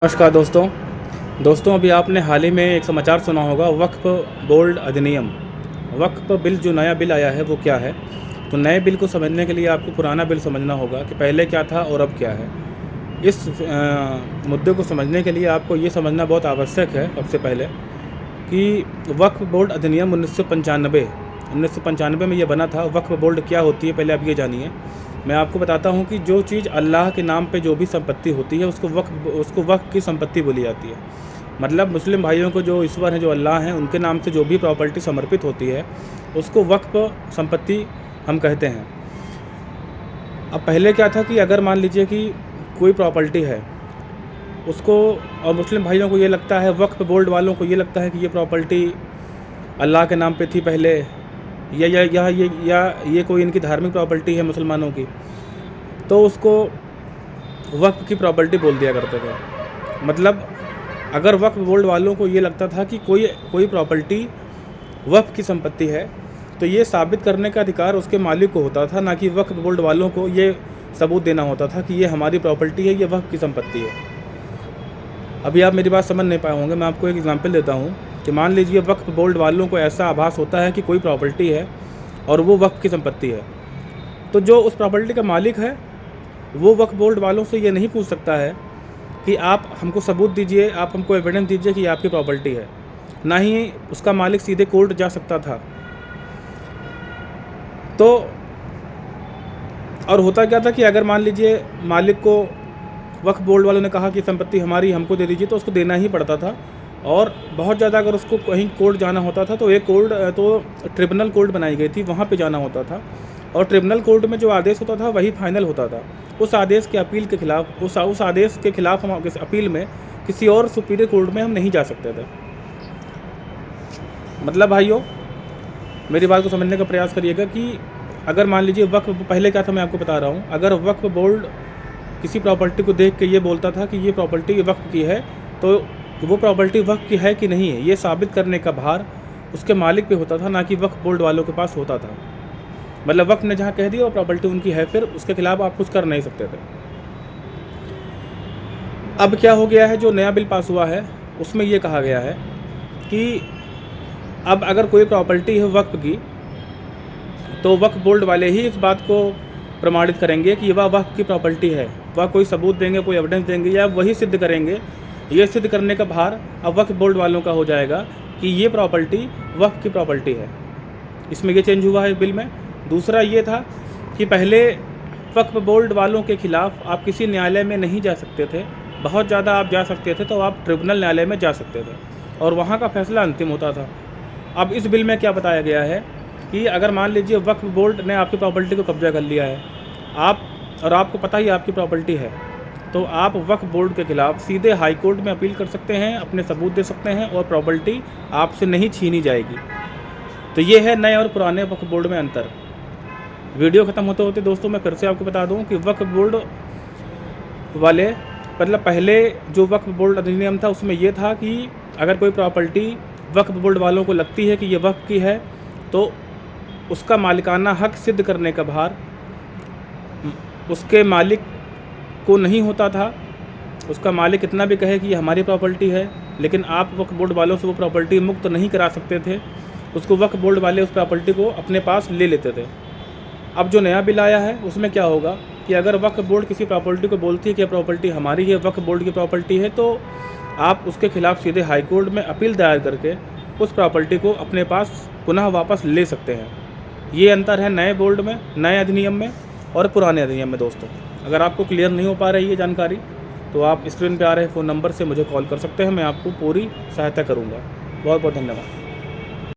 नमस्कार दोस्तों अभी आपने हाल ही में एक समाचार सुना होगा वक्फ बोर्ड अधिनियम। वक्फ बिल जो नया बिल आया है वो क्या है। तो नए बिल को समझने के लिए आपको पुराना बिल समझना होगा कि पहले क्या था और अब क्या है। इस मुद्दे को समझने के लिए आपको ये समझना बहुत आवश्यक है सबसे पहले कि वक्फ बोर्ड अधिनियम 1995 में ये बना था। वक्फ बोर्ड क्या होती है पहले आप ये जानिए। मैं आपको बताता हूँ कि जो चीज़ अल्लाह के नाम पे जो भी संपत्ति होती है उसको वक्फ की संपत्ति बोली जाती है। मतलब मुस्लिम भाइयों को जो ईश्वर हैं जो अल्लाह हैं उनके नाम से जो भी प्रॉपर्टी समर्पित होती है उसको वक्फ संपत्ति हम कहते हैं। अब पहले क्या था कि अगर मान लीजिए कि कोई प्रॉपर्टी है उसको, और मुस्लिम भाइयों को ये लगता है, वक्फ बोर्ड वालों को ये लगता है कि ये प्रॉपर्टी अल्लाह के नाम पे थी पहले, ये कोई इनकी धार्मिक प्रॉपर्टी है मुसलमानों की, तो उसको वक्फ की प्रॉपर्टी बोल दिया करते थे। मतलब अगर वक्फ बोर्ड वालों को ये लगता था कि कोई प्रॉपर्टी वक्फ की संपत्ति है तो ये साबित करने का अधिकार उसके मालिक को होता था, ना कि वक्फ बोर्ड वालों को ये सबूत देना होता था कि ये हमारी प्रॉपर्टी है, ये वक्फ की संपत्ति है। अभी आप मेरी बात समझ नहीं पाए होंगे, मैं आपको एक एग्जांपल देता हूँ कि मान लीजिए वक्फ बोर्ड वालों को ऐसा आभास होता है कि कोई प्रॉपर्टी है और वो वक्फ की संपत्ति है, तो जो उस प्रॉपर्टी का मालिक है वो वक्फ बोर्ड वालों से ये नहीं पूछ सकता है कि आप हमको सबूत दीजिए, आप हमको एविडेंस दीजिए कि आपकी प्रॉपर्टी है। ना ही उसका मालिक सीधे कोर्ट जा सकता था। तो और होता क्या था कि अगर मान लीजिए मालिक को वक्फ बोर्ड वालों ने कहा कि संपत्ति हमारी, हमको दे दीजिए, तो उसको देना ही पड़ता था। और बहुत ज़्यादा अगर उसको कहीं कोर्ट जाना होता था तो ट्रिब्यूनल कोर्ट बनाई गई थी, वहाँ पे जाना होता था। और ट्रिब्यूनल कोर्ट में जो आदेश होता था वही फाइनल होता था। उस आदेश के अपील के खिलाफ उस आदेश के खिलाफ हम अपील में किसी और सुपीरियर कोर्ट में हम नहीं जा सकते थे। मतलब भाइयों मेरी बात को समझने का प्रयास करिएगा कि अगर मान लीजिए वक्फ, पहले क्या था मैं आपको बता रहा हूँ, अगर वक्फ बोर्ड किसी प्रॉपर्टी को देख के ये बोलता था कि ये प्रॉपर्टी वक्फ की है, तो वो प्रॉपर्टी वक्फ की है कि नहीं है ये साबित करने का भार उसके मालिक पे होता था, ना कि वक्फ बोर्ड वालों के पास होता था। मतलब वक्फ ने जहाँ कह दिया वो प्रॉपर्टी उनकी है, फिर उसके खिलाफ आप कुछ कर नहीं सकते थे। अब क्या हो गया है, जो नया बिल पास हुआ है उसमें ये कहा गया है कि अब अगर कोई प्रॉपर्टी है वक्फ की तो वक्फ बोर्ड वाले ही इस बात को प्रमाणित करेंगे कि वह वक्फ की प्रॉपर्टी है। वह कोई सबूत देंगे, कोई एविडेंस देंगे या वही सिद्ध करेंगे। ये सिद्ध करने का भार अब वक्फ बोर्ड वालों का हो जाएगा कि ये प्रॉपर्टी वक्फ की प्रॉपर्टी है। इसमें ये चेंज हुआ है बिल में। दूसरा ये था कि पहले वक्फ बोर्ड वालों के खिलाफ आप किसी न्यायालय में नहीं जा सकते थे। बहुत ज़्यादा आप जा सकते थे तो आप ट्रिब्यूनल न्यायालय में जा सकते थे और वहाँ का फैसला अंतिम होता था। अब इस बिल में क्या बताया गया है कि अगर मान लीजिए वक्फ बोर्ड ने आपकी प्रॉपर्टी को कब्जा कर लिया है, आपको पता ही आपकी प्रॉपर्टी है, तो आप वक्फ बोर्ड के खिलाफ सीधे हाई कोर्ट में अपील कर सकते हैं, अपने सबूत दे सकते हैं और प्रॉपर्टी आपसे नहीं छीनी जाएगी। तो ये है नए और पुराने वक्फ बोर्ड में अंतर। वीडियो ख़त्म होते होते दोस्तों मैं फिर से आपको बता दूं कि वक्फ बोर्ड वाले, मतलब पहले जो वक्फ बोर्ड अधिनियम था उसमें ये था कि अगर कोई प्रॉपर्टी वक्फ बोर्ड वालों को लगती है कि ये वक्फ की है तो उसका मालिकाना हक सिद्ध करने का भार उसके मालिक को नहीं होता था। उसका मालिक इतना भी कहे कि ये हमारी प्रॉपर्टी है, लेकिन आप वक्फ बोर्ड वालों से वो प्रॉपर्टी मुक्त नहीं करा सकते थे। उसको वक्फ बोर्ड वाले उस प्रॉपर्टी को अपने पास ले लेते थे। अब जो नया बिल आया है उसमें क्या होगा कि अगर वक्फ बोर्ड किसी प्रॉपर्टी को बोलती है कि प्रॉपर्टी हमारी है, वक्फ बोर्ड की प्रॉपर्टी है, तो आप उसके खिलाफ सीधे हाई कोर्ट में अपील दायर करके उस प्रॉपर्टी को अपने पास पुनः वापस ले सकते हैं। ये अंतर है नए बोर्ड में, नए अधिनियम में और पुराने अधिनियम में। दोस्तों अगर आपको क्लियर नहीं हो पा रही है जानकारी तो आप स्क्रीन पे आ रहे फ़ोन नंबर से मुझे कॉल कर सकते हैं, मैं आपको पूरी सहायता करूँगा। बहुत बहुत धन्यवाद।